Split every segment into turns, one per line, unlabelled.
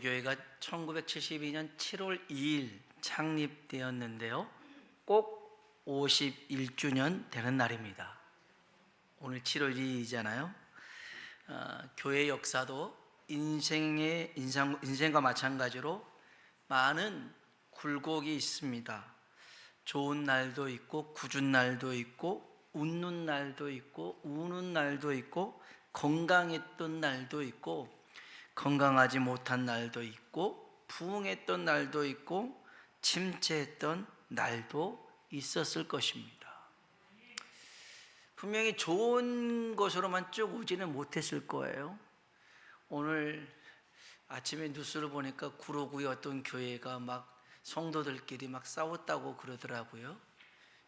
교회가 1972년 7월 2일 창립되었는데요. 꼭 51주년 되는 날입니다. 오늘 7월 2일이잖아요. 교회 역사도 인생과 마찬가지로 많은 굴곡이 있습니다. 좋은 날도 있고 굳은 날도 있고 웃는 날도 있고 우는 날도 있고 건강했던 날도 있고 건강하지 못한 날도 있고 부흥했던 날도 있고 침체했던 날도 있었을 것입니다. 분명히 좋은 것으로만 쭉 오지는 못했을 거예요. 오늘 아침에 뉴스를 보니까 구로구의 어떤 교회가 막 성도들끼리 막 싸웠다고 그러더라고요.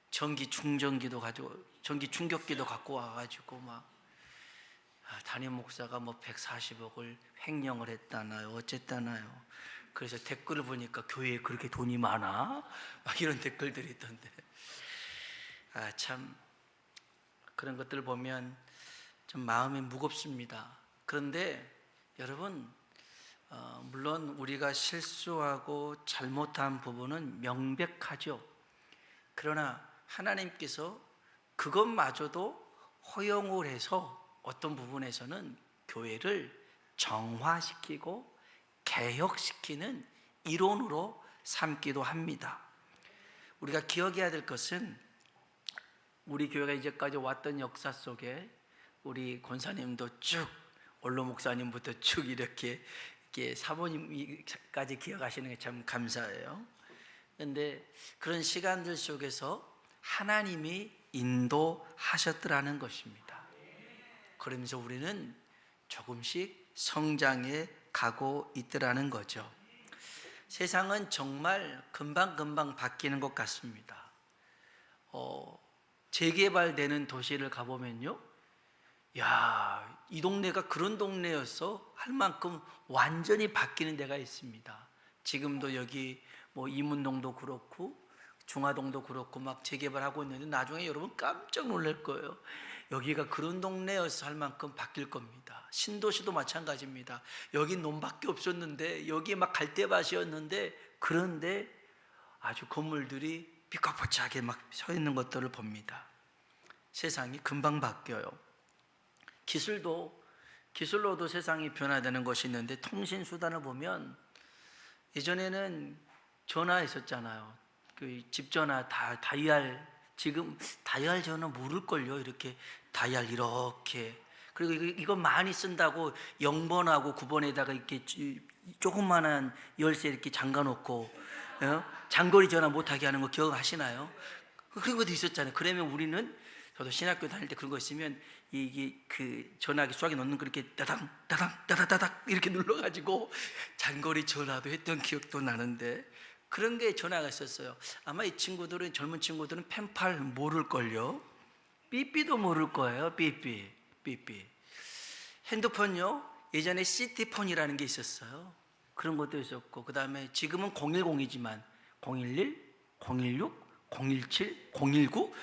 전기 충격기도 갖고 와가지고 막 담임 목사가 뭐 140억을 횡령을 했다나요, 어쨌다나요. 그래서 댓글을 보니까 교회에 그렇게 돈이 많아? 막 이런 댓글들이 있던데, 참 그런 것들을 보면 좀 마음이 무겁습니다. 그런데 여러분, 물론 우리가 실수하고 잘못한 부분은 명백하죠. 그러나 하나님께서 그것마저도 허용을 해서 어떤 부분에서는 교회를 정화시키고 개혁시키는 이론으로 삼기도 합니다. 우리가 기억해야 될 것은 우리 교회가 이제까지 왔던 역사 속에 우리 권사님도 쭉, 원로 목사님부터 쭉 이렇게 사모님까지 기억하시는 게 참 감사해요. 그런데 그런 시간들 속에서 하나님이 인도하셨더라는 것입니다. 그러면서 우리는 조금씩 성장해 가고 있더라는 거죠. 세상은 정말 금방금방 바뀌는 것 같습니다. 재개발되는 도시를 가보면요, 야, 이 동네가 그런 동네였어? 할 만큼 완전히 바뀌는 데가 있습니다. 지금도 여기 뭐 이문동도 그렇고 중화동도 그렇고 막 재개발하고 있는데 나중에 여러분 깜짝 놀랄 거예요. 여기가 그런 동네여서 할 만큼 바뀔 겁니다. 신도시도 마찬가지입니다. 여기 논밖에 없었는데 여기 막 갈대밭이었는데 그런데 아주 건물들이 삐까뻔쩍하게 막 서 있는 것들을 봅니다. 세상이 금방 바뀌어요. 기술로도 세상이 변화되는 것이 있는데, 통신수단을 보면 예전에는 전화 있었잖아요. 그 집전화 다이얼, 지금 다이얼 전화 모를걸요. 이렇게 다이얼 이렇게, 그리고 이거 많이 쓴다고 0번하고 9번에다가 이렇게 조그만한 열쇠 이렇게 잠가놓고 장거리 전화 못하게 하는 거 기억하시나요? 그런 것도 있었잖아요. 그러면 우리는, 저도 신학교 다닐 때 그런 거 있으면 이게 그 전화기 수화기 놓는 거 이렇게 따당 따당 따다다닥 이렇게 눌러가지고 장거리 전화도 했던 기억도 나는데, 그런 게 전화가 있었어요. 아마 이 친구들은, 젊은 친구들은 펜팔 모를걸요. 삐삐도 모를 거예요. 삐삐. 핸드폰요, 예전에 시티폰이라는 게 있었어요. 그런 것도 있었고, 그 다음에 지금은 010이지만 011, 016, 017, 019,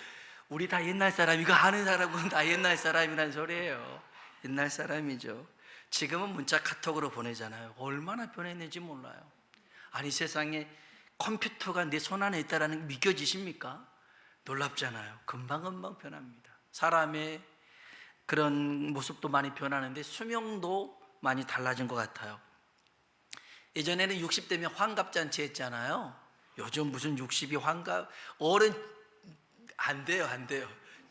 우리 다 옛날 사람, 이거 아는 사람은 다 옛날 사람이란 소리예요. 옛날 사람이죠. 지금은 문자 카톡으로 보내잖아요. 얼마나 변했는지 몰라요. 아니, 세상에 컴퓨터가 내 손 안에 있다는 게 믿겨지십니까? 놀랍잖아요. 금방금방 변합니다. 사람의 그런 모습도 많이 변하는데 수명도 많이 달라진 것 같아요. 예전에는 60대면 환갑잔치 했잖아요. 요즘 무슨 60이 환갑, 어른 안 돼요.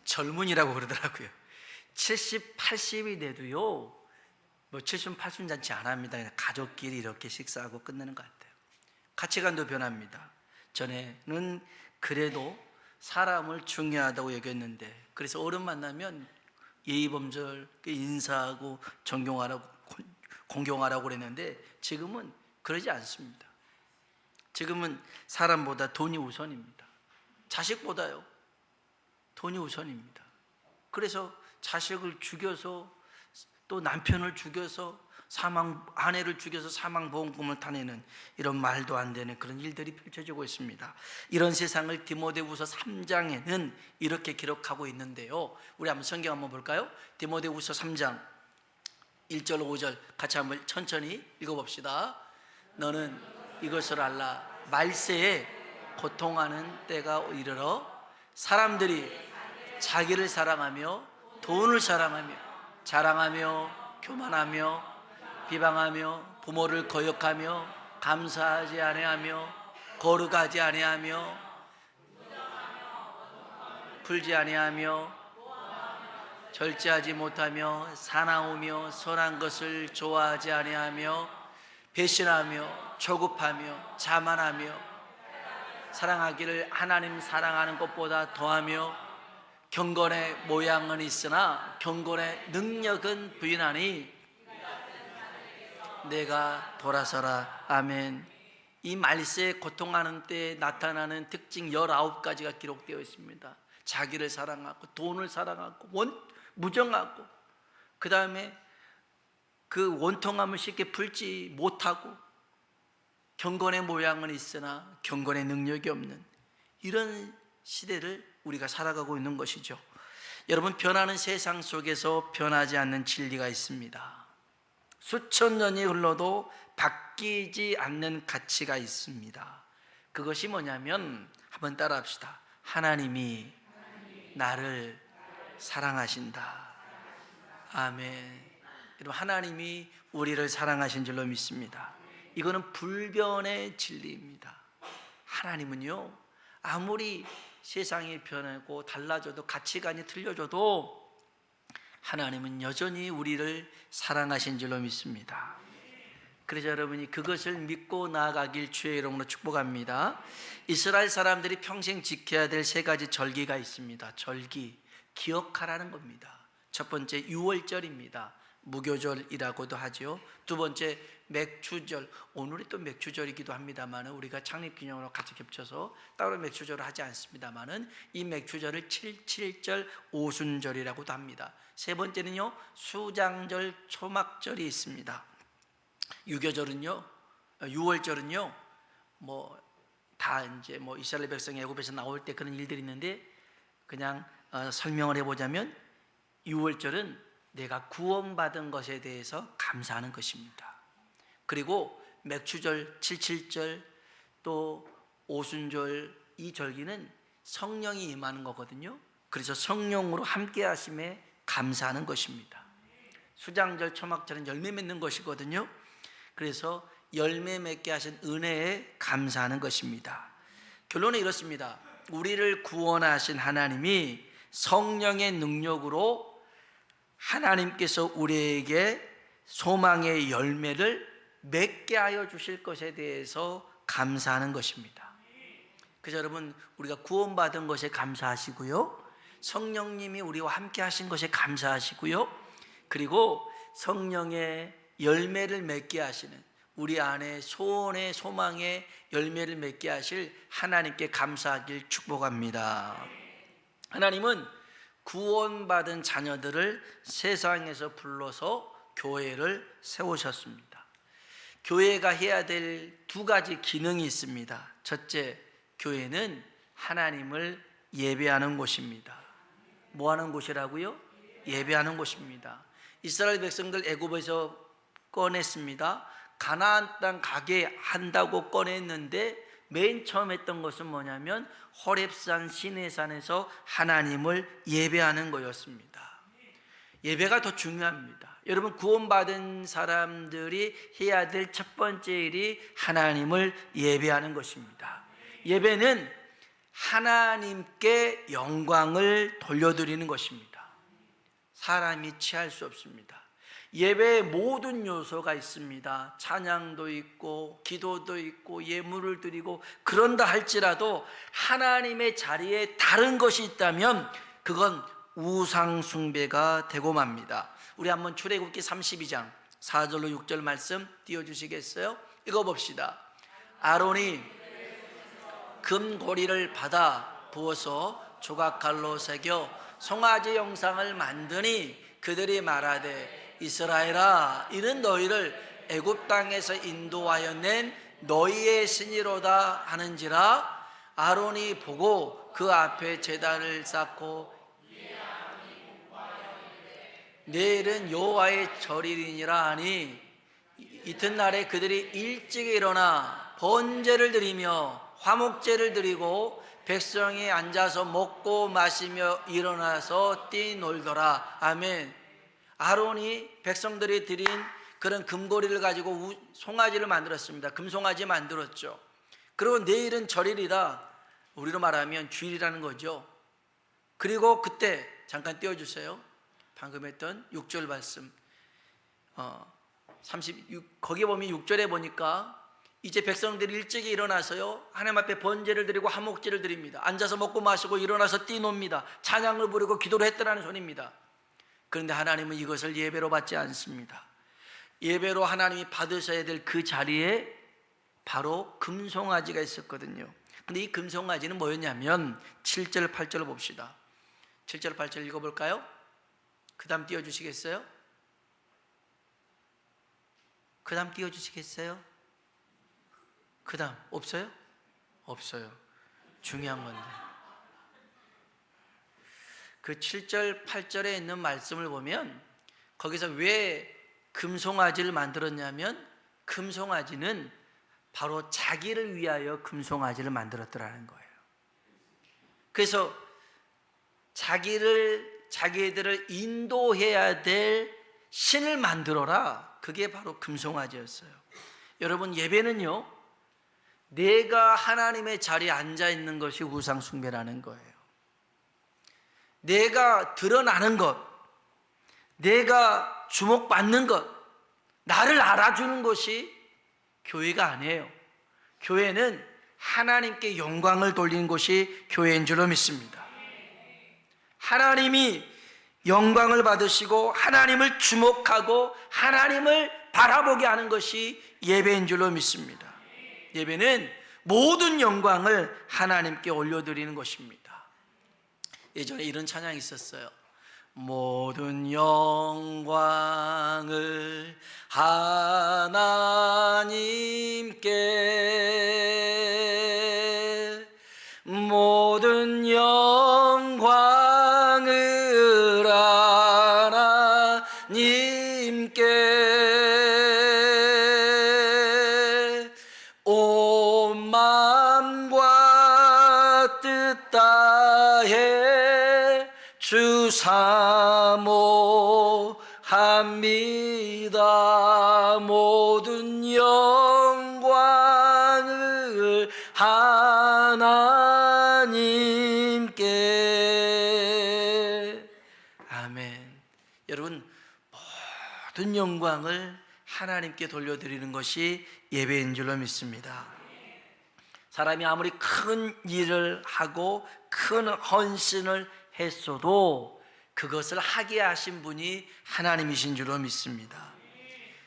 젊은이라고 그러더라고요. 70, 80이 돼도요, 뭐 70, 80 잔치 안 합니다. 그냥 가족끼리 이렇게 식사하고 끝내는 것 같아요. 가치관도 변합니다. 전에는 그래도 사람을 중요하다고 여겼는데, 그래서 어른 만나면 예의범절 인사하고 존경하라고, 공경하라고 그랬는데, 지금은 그러지 않습니다. 지금은 사람보다 돈이 우선입니다. 자식보다요, 돈이 우선입니다. 그래서 자식을 죽여서, 또 남편을 죽여서 아내를 죽여서 사망보험금을 타내는 이런 말도 안 되는 그런 일들이 펼쳐지고 있습니다. 이런 세상을 디모데후서 3장에는 이렇게 기록하고 있는데요, 우리 한번 성경 한번 볼까요? 디모데후서 3장 1절 5절 같이 한번 천천히 읽어봅시다. 너는 이것을 알라. 말세에 고통하는 때가 이르러 사람들이 자기를 사랑하며 돈을 사랑하며 자랑하며 교만하며 비방하며 부모를 거역하며 감사하지 아니하며 거룩하지 아니하며 풀지 아니하며 절제하지 못하며 사나우며 선한 것을 좋아하지 아니하며 배신하며 조급하며 자만하며 사랑하기를 하나님 사랑하는 것보다 더하며 경건의 모양은 있으나 경건의 능력은 부인하니 내가 돌아서라. 아멘. 이 말세에 고통하는 때에 나타나는 특징 19가지가 기록되어 있습니다. 자기를 사랑하고 돈을 사랑하고 무정하고 그 다음에 그 원통함을 쉽게 풀지 못하고 경건의 모양은 있으나 경건의 능력이 없는 이런 시대를 우리가 살아가고 있는 것이죠. 여러분, 변하는 세상 속에서 변하지 않는 진리가 있습니다. 수천 년이 흘러도 바뀌지 않는 가치가 있습니다. 그것이 뭐냐면 한번 따라합시다. 하나님이 나를 사랑하신다. 아멘. 여러분, 하나님이 우리를 사랑하신 줄로 믿습니다. 이거는 불변의 진리입니다. 하나님은요, 아무리 세상이 변하고 달라져도 가치관이 틀려져도 하나님은 여전히 우리를 사랑하신 줄로 믿습니다. 그래서 여러분이 그것을 믿고 나아가길 주의 이름으로 축복합니다. 이스라엘 사람들이 평생 지켜야 될 3가지 절기가 있습니다. 절기, 기억하라는 겁니다. 첫 번째 유월절입니다. 무교절이라고도 하죠. 두 번째 맥추절, 오늘이 또 맥추절이기도 합니다만 우리가 창립기념으로 같이 겹쳐서 따로 맥추절을 하지 않습니다만 이 맥추절을 77절 오순절이라고도 합니다. 세 번째는요 수장절 초막절이 있습니다. 유교절은요, 유월절은요 다 이제 이스라엘 백성이 애굽에서 나올 때 그런 일들이 있는데 그냥 설명을 해보자면 유월절은 내가 구원받은 것에 대해서 감사하는 것입니다. 그리고 맥추절, 77절, 또 오순절 이 절기는 성령이 임하는 거거든요. 그래서 성령으로 함께 하심에 감사하는 것입니다. 수장절, 초막절은 열매 맺는 것이거든요. 그래서 열매 맺게 하신 은혜에 감사하는 것입니다. 결론은 이렇습니다. 우리를 구원하신 하나님이 성령의 능력으로 하나님께서 우리에게 소망의 열매를 맺게 하여 주실 것에 대해서 감사하는 것입니다. 그래서 여러분, 우리가 구원받은 것에 감사하시고요, 성령님이 우리와 함께 하신 것에 감사하시고요, 그리고 성령의 열매를 맺게 하시는 우리 안에 소원의 소망의 열매를 맺게 하실 하나님께 감사하길 축복합니다. 하나님은 구원받은 자녀들을 세상에서 불러서 교회를 세우셨습니다. 교회가 해야 될 2가지 기능이 있습니다. 첫째, 교회는 하나님을 예배하는 곳입니다. 뭐 하는 곳이라고요? 예배하는 곳입니다. 이스라엘 백성들 애굽에서 꺼냈습니다. 가나안 땅 가게 한다고 꺼냈는데 맨 처음 했던 것은 뭐냐면 호렙산 시내산에서 하나님을 예배하는 거였습니다. 예배가 더 중요합니다. 여러분, 구원받은 사람들이 해야 될 첫 번째 일이 하나님을 예배하는 것입니다. 예배는 하나님께 영광을 돌려드리는 것입니다. 사람이 취할 수 없습니다. 예배에 모든 요소가 있습니다. 찬양도 있고 기도도 있고 예물을 드리고, 그런다 할지라도 하나님의 자리에 다른 것이 있다면 그건 우상 숭배가 되고 맙니다. 우리 한번 출애굽기 32장 4절로 6절 말씀 띄워주시겠어요? 읽어봅시다. 아론이 금고리를 받아 부어서 조각칼로 새겨 송아지 형상을 만드니 그들이 말하되 이스라엘아, 이는 너희를 애굽 땅에서 인도하여 낸 너희의 신이로다 하는지라. 아론이 보고 그 앞에 제단을 쌓고 내일은 여호와의 절이니라 하니 이튿날에 그들이 일찍 일어나 번제를 드리며 화목제를 드리고 백성이 앉아서 먹고 마시며 일어나서 뛰놀더라. 아멘. 아론이 백성들이 드린 그런 금고리를 가지고 송아지를 만들었습니다. 금송아지 만들었죠. 그리고 내일은 절일이라, 우리로 말하면 주일이라는 거죠. 그리고 그때 잠깐 띄워주세요. 방금 했던 6절 말씀 36, 거기 보면 6절에 보니까 이제 백성들이 일찍이 일어나서요 하나님 앞에 번제를 드리고 화목제를 드립니다. 앉아서 먹고 마시고 일어나서 뛰놉니다. 찬양을 부르고 기도를 했더라는 소리입니다. 그런데 하나님은 이것을 예배로 받지 않습니다. 예배로 하나님이 받으셔야 될 그 자리에 바로 금송아지가 있었거든요. 근데 이 금송아지는 뭐였냐면 7절 8절을 봅시다. 7절 8절 읽어볼까요? 그 다음 띄워주시겠어요? 그 다음 띄워주시겠어요? 그 다음 없어요? 없어요. 중요한 건데 그 7절 8절에 있는 말씀을 보면 거기서 왜 금송아지를 만들었냐면 금송아지는 바로 자기를 위하여 금송아지를 만들었더라는 거예요. 그래서 자기들을 인도해야 될 신을 만들어라. 그게 바로 금송아지였어요. 여러분, 예배는요 내가 하나님의 자리에 앉아 있는 것이 우상 숭배라는 거예요. 내가 드러나는 것, 내가 주목받는 것, 나를 알아주는 것이 교회가 아니에요. 교회는 하나님께 영광을 돌리는 것이 교회인 줄로 믿습니다. 하나님이 영광을 받으시고 하나님을 주목하고 하나님을 바라보게 하는 것이 예배인 줄로 믿습니다. 예배는 모든 영광을 하나님께 올려드리는 것입니다. 예전에 이런 찬양이 있었어요. 모든 영광을 하나님께, 모든 영광을 하나님께, 온 마음과 뜻 다해 주 사모합니다. 모든 영광을 하나님께. 아멘. 여러분, 모든 영광을 하나님께 돌려드리는 것이 예배인 줄로 믿습니다. 사람이 아무리 큰 일을 하고 큰 헌신을 했어도 그것을 하게 하신 분이 하나님이신 줄로 믿습니다.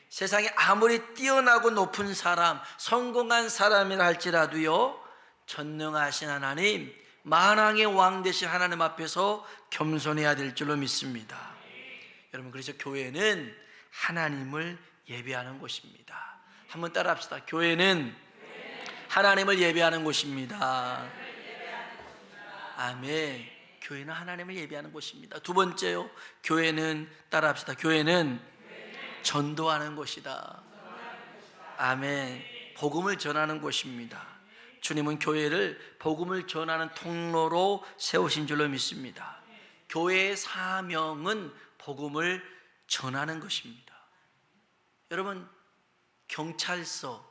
세상에 아무리 뛰어나고 높은 사람, 성공한 사람이라 할지라도요 전능하신 하나님, 만왕의 왕 되신 하나님 앞에서 겸손해야 될 줄로 믿습니다. 여러분, 그래서 교회는 하나님을 예배하는 곳입니다. 한번 따라 합시다. 교회는 하나님을 예배하는 곳입니다. 아멘. 교회는 하나님을 예배하는 곳입니다. 두 번째요, 교회는, 따라 합시다. 교회는 전도하는 곳이다. 아멘. 복음을 전하는 곳입니다. 주님은 교회를 복음을 전하는 통로로 세우신 줄로 믿습니다. 교회의 사명은 복음을 전하는 것입니다. 여러분, 경찰서,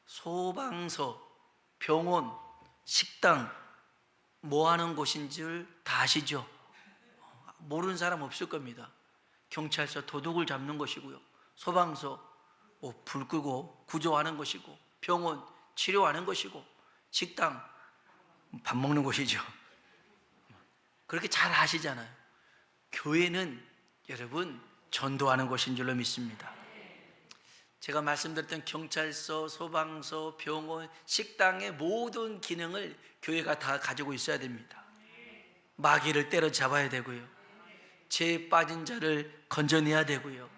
소방서, 병원, 식당 뭐 하는 곳인 줄 다 아시죠? 모르는 사람 없을 겁니다. 경찰서 도둑을 잡는 것이고요, 소방서 불 끄고 구조하는 것이고, 병원 치료하는 것이고, 식당 밥 먹는 곳이죠. 그렇게 잘 아시잖아요. 교회는 여러분 전도하는 곳인 줄로 믿습니다. 제가 말씀드렸던 경찰서, 소방서, 병원, 식당의 모든 기능을 교회가 다 가지고 있어야 됩니다. 마귀를 때려잡아야 되고요, 죄에 빠진 자를 건져내야 되고요,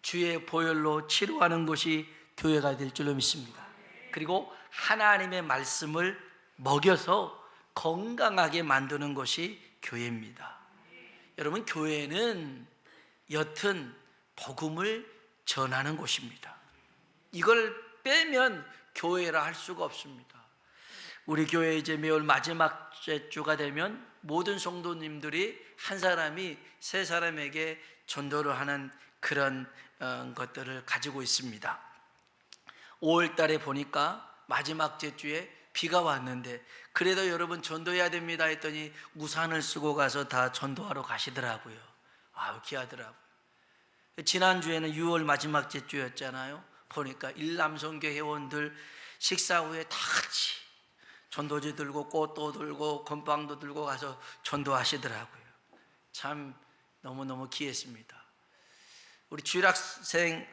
주의 보혈로 치료하는 것이 교회가 될 줄로 믿습니다. 그리고 하나님의 말씀을 먹여서 건강하게 만드는 것이 교회입니다. 여러분, 교회는 여튼 복음을 전하는 곳입니다. 이걸 빼면 교회라 할 수가 없습니다. 우리 교회 이제 매월 마지막 주가 되면 모든 성도님들이 한 사람이 세 사람에게 전도를 하는 그런 것들을 가지고 있습니다. 5월 달에 보니까 마지막 주에 비가 왔는데 그래도 여러분 전도해야 됩니다 했더니 우산을 쓰고 가서 다 전도하러 가시더라고요. 아유, 귀하더라고요. 지난주에는 6월 마지막 주였잖아요. 보니까 일남성교 회원들 식사 후에 다 같이 전도지 들고 꽃도 들고 건빵도 들고 가서 전도하시더라고요. 참 너무너무 귀했습니다. 우리 주일학생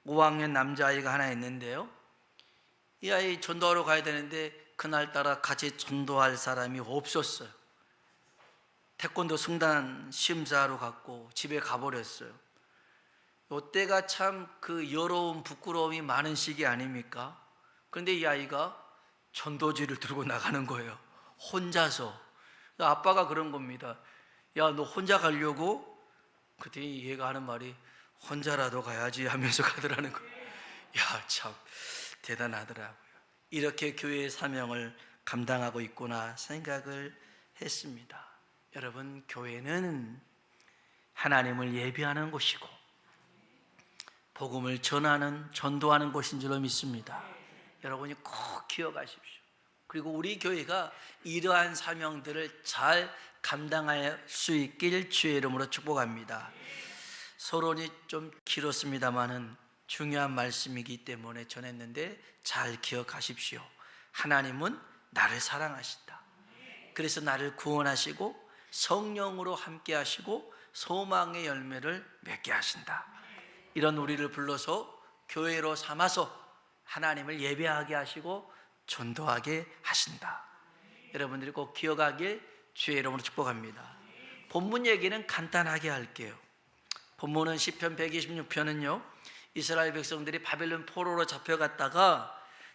5학년 남자아이가 하나 있는데요, 이 아이 전도하러 가야 되는데 그날따라 같이 전도할 사람이 없었어요. 태권도 승단 시험사하러 갔고 집에 가버렸어요. 이때가 참 그 여로움 부끄러움이 많은 시기 아닙니까? 그런데 이 아이가 전도지를 들고 나가는 거예요. 혼자서. 아빠가 그런 겁니다. 야, 너 혼자 가려고? 그랬더니 얘가 하는 말이 혼자라도 가야지 하면서 가더라는 거예요. 야, 참 대단하더라고요. 이렇게 교회의 사명을 감당하고 있구나 생각을 했습니다. 여러분, 교회는 하나님을 예배하는 곳이고 복음을 전하는, 전도하는 곳인 줄로 믿습니다. 여러분이 꼭 기억하십시오. 그리고 우리 교회가 이러한 사명들을 잘 감당할 수 있길 주의 이름으로 축복합니다. 서론이 좀 길었습니다마는 중요한 말씀이기 때문에 전했는데 잘 기억하십시오. 하나님은 나를 사랑하신다. 그래서 나를 구원하시고 성령으로 함께 하시고 소망의 열매를 맺게 하신다. 이런 우리를 불러서 교회로 삼아서 하나님을 예배하게 하시고 전도하게 하신다. 여러분들이 꼭 기억하길 주의 이름으로 축복합니다. 본문 얘기는 간단하게 할게요. 본문은 시편 126편은요, 이스라엘 백성들이 바벨론 포로로 잡혀갔다가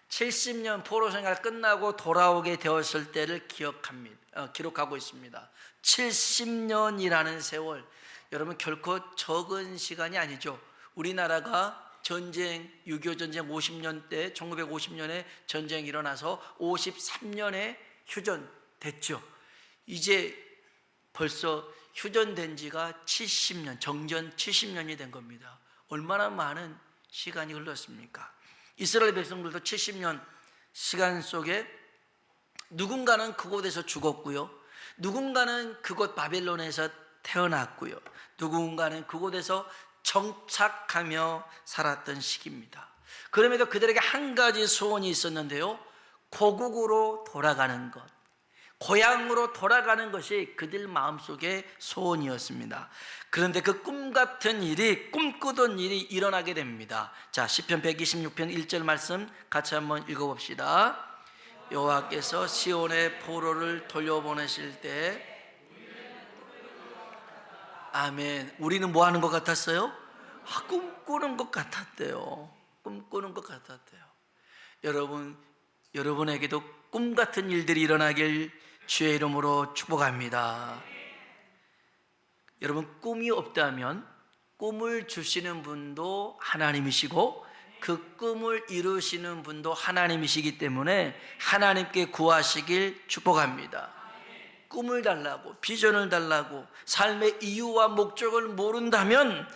70년 포로 생활 끝나고 돌아오게 되었을 때를 기록하고 있습니다. 70년이라는 세월, 여러분 결코 적은 시간이 아니죠. 우리나라가 전쟁, 6.25 전쟁 50년 때 1950년에 전쟁이 일어나서 53년에 휴전됐죠. 이제 벌써 휴전된 지가 70년, 정전 70년이 된 겁니다. 얼마나 많은 시간이 흘렀습니까? 이스라엘 백성들도 70년 시간 속에 누군가는 그곳에서 죽었고요, 누군가는 그곳 바벨론에서 태어났고요, 누군가는 그곳에서 정착하며 살았던 시기입니다. 그럼에도 그들에게 한 가지 소원이 있었는데요, 고국으로 돌아가는 것, 고향으로 돌아가는 것이 그들 마음속의 소원이었습니다. 그런데 그 꿈같은 일이, 꿈꾸던 일이 일어나게 됩니다. 자, 시편 126편 1절 말씀 같이 한번 읽어봅시다. 여호와께서 시온의 포로를 돌려보내실 때, 아멘. 우리는 뭐 하는 것 같았어요? 꿈꾸는 것 같았대요. 꿈꾸는 것 같았대요. 여러분에게도 꿈 같은 일들이 일어나길 주의 이름으로 축복합니다. 여러분, 꿈이 없다면 꿈을 주시는 분도 하나님이시고 그 꿈을 이루시는 분도 하나님이시기 때문에 하나님께 구하시길 축복합니다. 꿈을 달라고, 비전을 달라고, 삶의 이유와 목적을 모른다면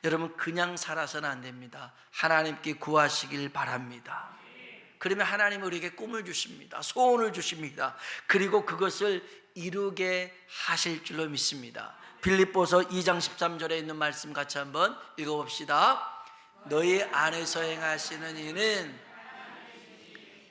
여러분 그냥 살아서는 안 됩니다. 하나님께 구하시길 바랍니다. 그러면 하나님은 우리에게 꿈을 주십니다. 소원을 주십니다. 그리고 그것을 이루게 하실 줄로 믿습니다. 빌립보서 2장 13절에 있는 말씀 같이 한번 읽어봅시다. 너희 안에서 행하시는 이는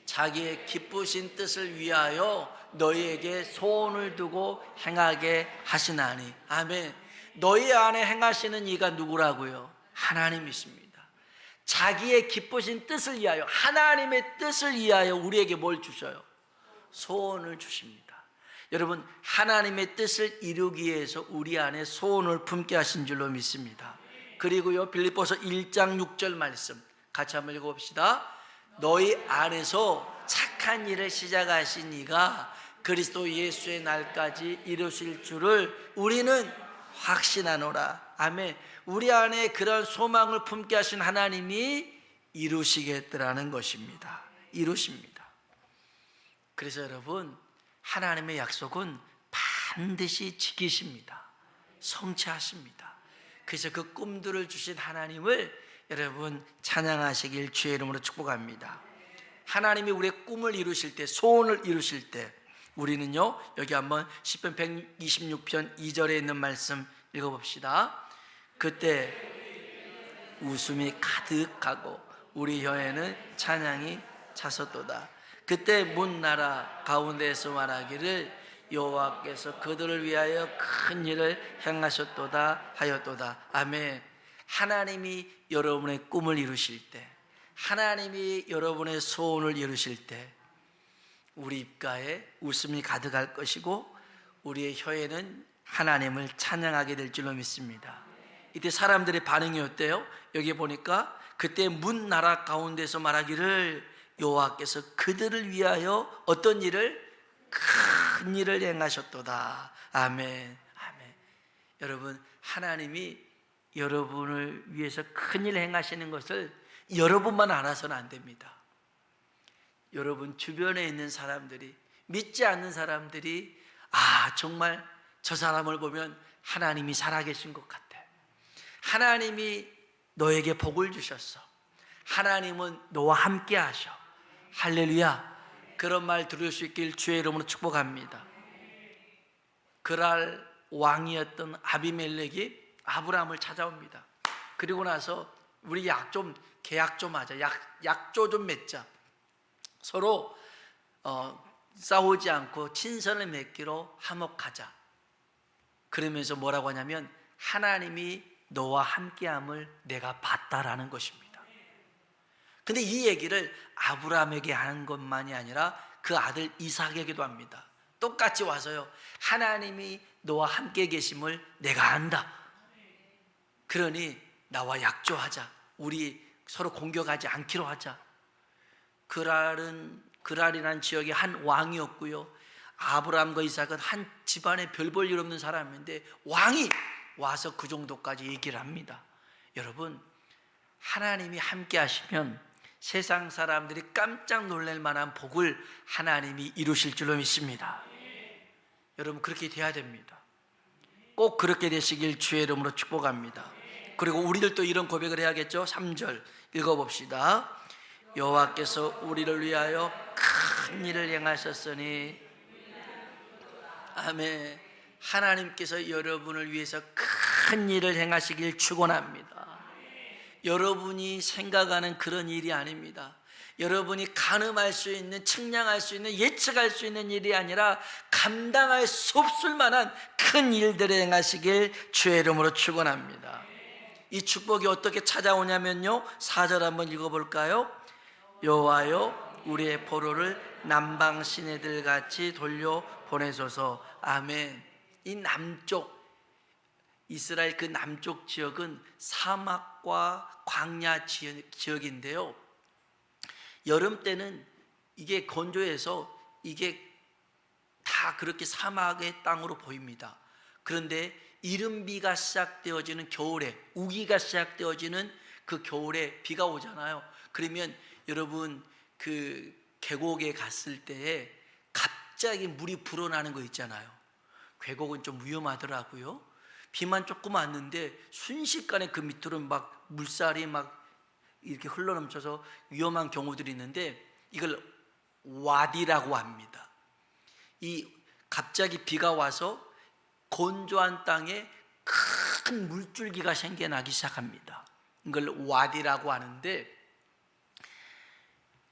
자기의 기쁘신 뜻을 위하여 너희에게 소원을 두고 행하게 하시나니. 아멘. 너희 안에 행하시는 이가 누구라고요? 하나님이십니다. 자기의 기쁘신 뜻을 위하여, 하나님의 뜻을 위하여 우리에게 뭘 주셔요? 소원을 주십니다. 여러분, 하나님의 뜻을 이루기 위해서 우리 안에 소원을 품게 하신 줄로 믿습니다. 그리고요, 빌립보서 1장 6절 말씀 같이 한번 읽어봅시다. 너희 안에서 착한 일을 시작하신 이가 그리스도 예수의 날까지 이루실 줄을 우리는 확신하노라. 아멘. 우리 안에 그런 소망을 품게 하신 하나님이 이루시겠다라는 것입니다. 이루십니다. 그래서 여러분, 하나님의 약속은 반드시 지키십니다. 성취하십니다. 그래서 그 꿈들을 주신 하나님을 여러분 찬양하시길 주의 이름으로 축복합니다. 하나님이 우리의 꿈을 이루실 때, 소원을 이루실 때 우리는요, 여기 한번 시편 126편 2절에 있는 말씀 읽어봅시다. 그때 웃음이 가득하고 우리 혀에는 찬양이 차섰도다. 그때 문 나라 가운데에서 말하기를 여호와께서 그들을 위하여 큰 일을 행하셨도다 하였도다. 아멘. 하나님이 여러분의 꿈을 이루실 때, 하나님이 여러분의 소원을 이루실 때 우리 입가에 웃음이 가득할 것이고 우리의 혀에는 하나님을 찬양하게 될 줄로 믿습니다. 이때 사람들의 반응이 어때요? 여기 보니까 그때 문 나라 가운데서 말하기를 여호와께서 그들을 위하여 어떤 일을? 큰 일을 행하셨도다. 아멘. 아멘. 여러분, 하나님이 여러분을 위해서 큰 일을 행하시는 것을 여러분만 알아서는 안 됩니다. 여러분 주변에 있는 사람들이, 믿지 않는 사람들이 정말 저 사람을 보면 하나님이 살아계신 것 같아. 하나님이 너에게 복을 주셨어. 하나님은 너와 함께 하셔. 할렐루야. 그런 말 들을 수 있길 주의 이름으로 축복합니다. 그랄 왕이었던 아비멜렉이 아브라함을 찾아옵니다. 그리고 나서 우리 계약 좀 하자. 약조 좀 맺자. 서로 싸우지 않고 친선을 맺기로 화목하자. 그러면서 뭐라고 하냐면 하나님이 너와 함께함을 내가 봤다라는 것입니다. 근데 이 얘기를 아브라함에게 하는 것만이 아니라 그 아들 이삭에게도 합니다. 똑같이 와서요, 하나님이 너와 함께 계심을 내가 안다. 그러니 나와 약조하자. 우리 서로 공격하지 않기로 하자. 그랄이라는 지역의 한 왕이었고요, 아브라함과 이삭은 한 집안에 별 볼 일 없는 사람인데 왕이 와서 그 정도까지 얘기를 합니다. 여러분, 하나님이 함께 하시면 세상 사람들이 깜짝 놀랄 만한 복을 하나님이 이루실 줄로 믿습니다. 여러분, 그렇게 돼야 됩니다. 꼭 그렇게 되시길 주의 이름으로 축복합니다. 그리고 우리들도 이런 고백을 해야겠죠. 3절 읽어봅시다. 여호와께서 우리를 위하여 큰 일을 행하셨으니. 아멘. 하나님께서 여러분을 위해서 큰 일을 행하시길 축원합니다. 여러분이 생각하는 그런 일이 아닙니다. 여러분이 가늠할 수 있는, 측량할 수 있는, 예측할 수 있는 일이 아니라 감당할 수 없을 만한 큰 일들을 행하시길 주의 이름으로 축원합니다. 이 축복이 어떻게 찾아오냐면요, 4절 한번 읽어볼까요? 여호와여 우리의 포로를 남방 시내들 같이 돌려 보내소서. 아멘. 이 남쪽, 이스라엘 그 남쪽 지역은 사막과 광야 지역인데요, 여름 때는 이게 건조해서 이게 다 그렇게 사막의 땅으로 보입니다. 그런데 이른비가 시작되어지는 겨울에, 우기가 시작되어지는 그 겨울에 비가 오잖아요. 그러면 여러분 그 계곡에 갔을 때에 갑자기 물이 불어나는 거 있잖아요. 계곡은 좀 위험하더라고요. 비만 조금 왔는데 순식간에 그 밑으로 막 물살이 막 이렇게 흘러넘쳐서 위험한 경우들이 있는데 이걸 와디라고 합니다. 이 갑자기 비가 와서 건조한 땅에 큰 물줄기가 생겨나기 시작합니다. 이걸 와디라고 하는데,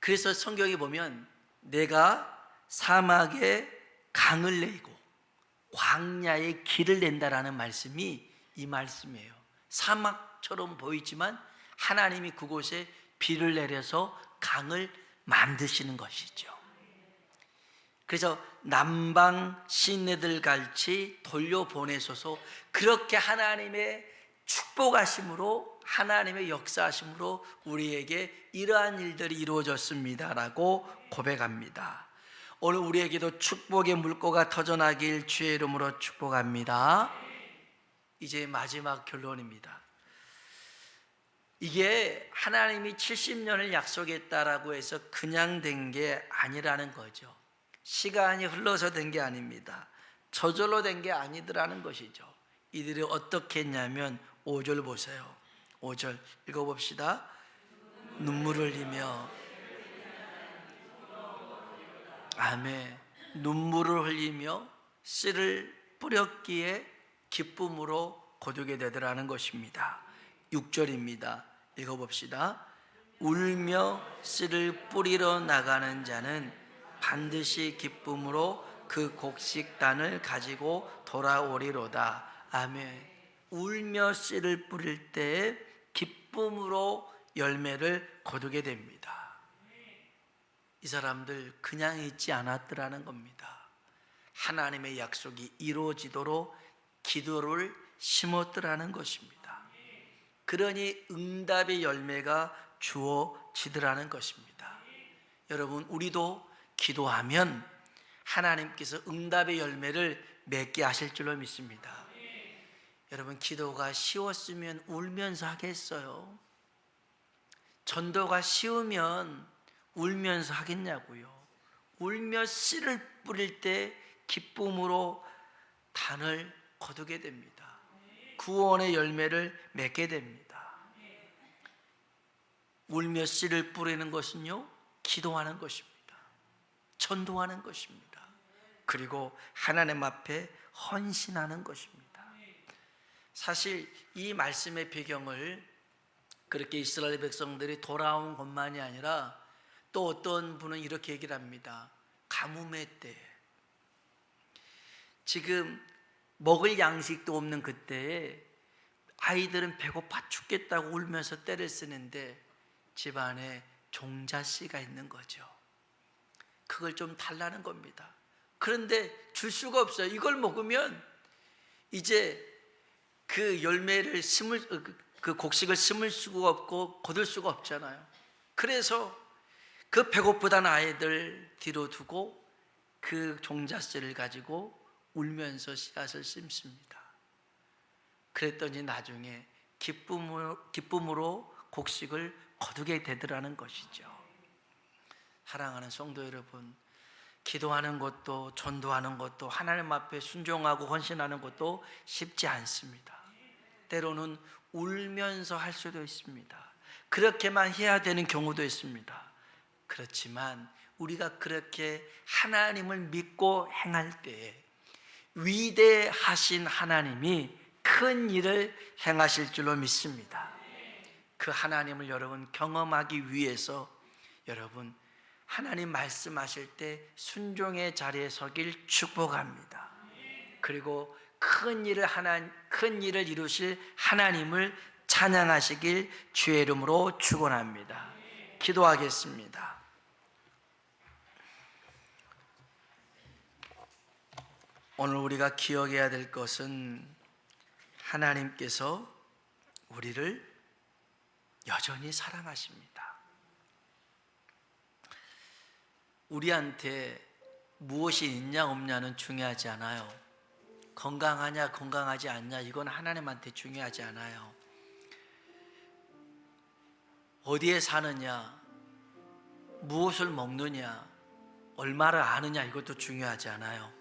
그래서 성경에 보면 내가 사막에 강을 내고 광야에 길을 낸다라는 말씀이 이 말씀이에요. 사막처럼 보이지만 하나님이 그곳에 비를 내려서 강을 만드시는 것이죠. 그래서 남방 시내들 같이 돌려보내소서. 그렇게 하나님의 축복하심으로, 하나님의 역사하심으로 우리에게 이러한 일들이 이루어졌습니다 라고 고백합니다. 오늘 우리에게도 축복의 물꼬가 터져나길 주의 이름으로 축복합니다. 이제 마지막 결론입니다. 이게 하나님이 70년을 약속했다라고 해서 그냥 된 게 아니라는 거죠. 시간이 흘러서 된 게 아닙니다. 저절로 된 게 아니더라는 것이죠. 이들이 어떻게 했냐면 5절 보세요. 5절 읽어봅시다. 눈물을 흘리며, 아멘, 눈물을 흘리며 씨를 뿌렸기에 기쁨으로 거두게 되더라는 것입니다. 6절입니다. 읽어봅시다. 울며 씨를 뿌리러 나가는 자는 반드시 기쁨으로 그 곡식단을 가지고 돌아오리로다. 아멘. 울며 씨를 뿌릴 때 기쁨으로 열매를 거두게 됩니다. 이 사람들 그냥 있지 않았더라는 겁니다. 하나님의 약속이 이루어지도록 기도를 심었더라는 것입니다. 그러니 응답의 열매가 주어지더라는 것입니다. 여러분, 우리도 기도하면 하나님께서 응답의 열매를 맺게 하실 줄로 믿습니다. 여러분, 기도가 쉬웠으면 울면서 하겠어요? 전도가 쉬우면 울면서 하겠냐고요? 울며 씨를 뿌릴 때 기쁨으로 단을 거두게 됩니다. 구원의 열매를 맺게 됩니다. 울며 씨를 뿌리는 것은요, 기도하는 것입니다. 전도하는 것입니다. 그리고 하나님 앞에 헌신하는 것입니다. 사실 이 말씀의 배경을 그렇게 이스라엘 백성들이 돌아온 것만이 아니라 또 어떤 분은 이렇게 얘기를 합니다. 가뭄의 때, 지금 먹을 양식도 없는 그때에 아이들은 배고파 죽겠다고 울면서 떼를 쓰는데 집안에 종자씨가 있는 거죠. 그걸 좀 달라는 겁니다. 그런데 줄 수가 없어요. 이걸 먹으면 이제 그 열매를 그 곡식을 심을 수가 없고 거둘 수가 없잖아요. 그래서 그 배고프다는 아이들 뒤로 두고 그 종자씨를 가지고 울면서 씨앗을 심습니다. 그랬더니 나중에 기쁨으로 곡식을 거두게 되더라는 것이죠. 사랑하는 성도 여러분, 기도하는 것도 전도하는 것도 하나님 앞에 순종하고 헌신하는 것도 쉽지 않습니다. 때로는 울면서 할 수도 있습니다. 그렇게만 해야 되는 경우도 있습니다. 그렇지만 우리가 그렇게 하나님을 믿고 행할 때에 위대하신 하나님이 큰 일을 행하실 줄로 믿습니다. 그 하나님을 여러분 경험하기 위해서 여러분 하나님 말씀하실 때 순종의 자리에 서길 축복합니다. 그리고 큰 일을 이루실 하나님을 찬양하시길 주의 이름으로 축원합니다. 기도하겠습니다. 오늘 우리가 기억해야 될 것은 하나님께서 우리를 여전히 사랑하십니다. 우리한테 무엇이 있냐 없냐는 중요하지 않아요. 건강하냐 건강하지 않냐 이건 하나님한테 중요하지 않아요. 어디에 사느냐, 무엇을 먹느냐, 얼마를 아느냐 이것도 중요하지 않아요.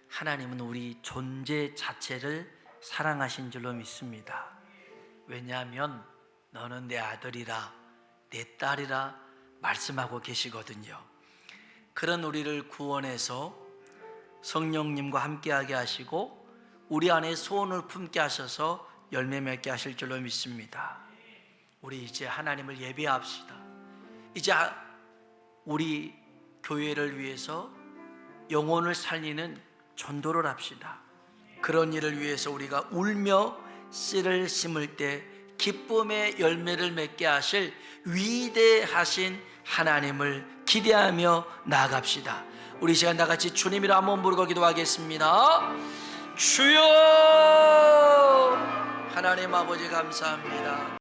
하나님은 우리 존재 자체를 사랑하신 줄로 믿습니다. 왜냐하면 너는 내 아들이라 내 딸이라 말씀하고 계시거든요. 그런 우리를 구원해서 성령님과 함께하게 하시고 우리 안에 소원을 품게 하셔서 열매 맺게 하실 줄로 믿습니다. 우리 이제 하나님을 예배합시다. 이제 우리 교회를 위해서 영혼을 살리는 전도를 합시다. 그런 일을 위해서 우리가 울며 씨를 심을 때 기쁨의 열매를 맺게 하실 위대하신 하나님을 기대하며 나아갑시다. 우리 시간 다같이 주님이라 한번 부르고 기도하겠습니다. 주여, 하나님 아버지 감사합니다.